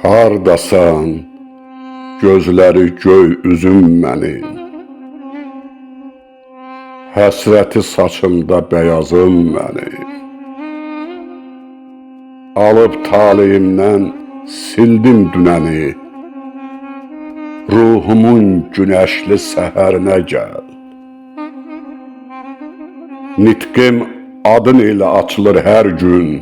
Hardasan, gözləri göy üzüm mənim, həsrəti saçımda bəyazım mənim. Alıb taleyimdən sildim dünəni, ruhumun günəşli səhərinə gəl. Nitqim adın ilə açılır hər gün,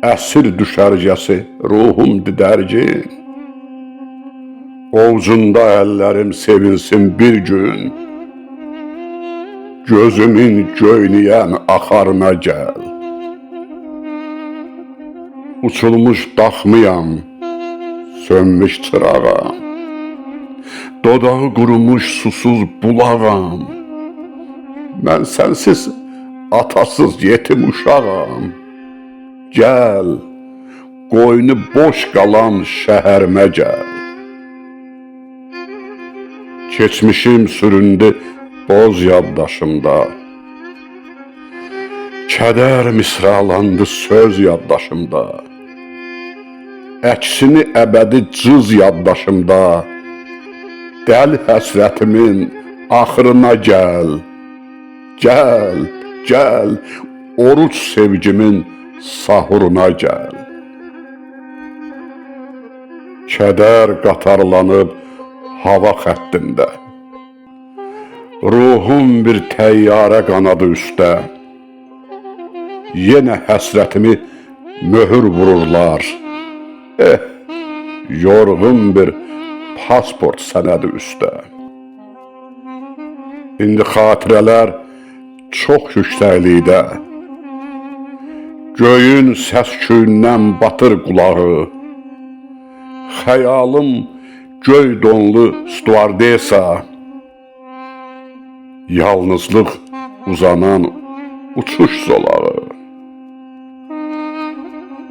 əsir düşərgəsi ruhum didərgin. Ovcunda əllərim sevinsin bir gün, gözümün göynəyən axarına gəl. Uçulmuş daxmıyam, sönmüş çırağam, dodağı qurumuş susuz bulağam. Mən sənsiz atasız yetim uşağam. Gəl, qoynu boş qalan şəhərimə gəl. Keçmişim süründü boz yaddaşımda, kədər misralandı söz yaddaşımda. Əksini əbədi cız yaddaşımda, dəl həsrətimin axırına gəl. Gəl, gəl, oruç sevgimin sahuruna gəl. Kədər qatarlanıb hava xəttində, ruhum bir təyyarə qanadı üstə. Yenə həsrətimi möhür vururlar, yorğun bir pasport sənədi üstə. İndi xatirələr çox yüksəklikdə, göyün səs-küyündən batır qulağı. Xəyalım göy donlu stüardesa, yalnızlıq uzanan uçuş zolağı.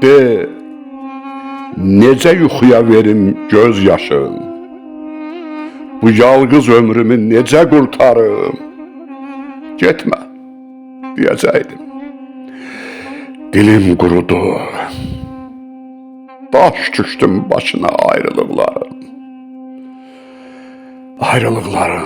De, necə yuxuya verim göz yaşım, bu yalqız ömrümü necə qurtarım? Getmə, deyəcəkdim. Dilim qurudu, daş düşdüm başına ayrılıqların. Ayrılıqların.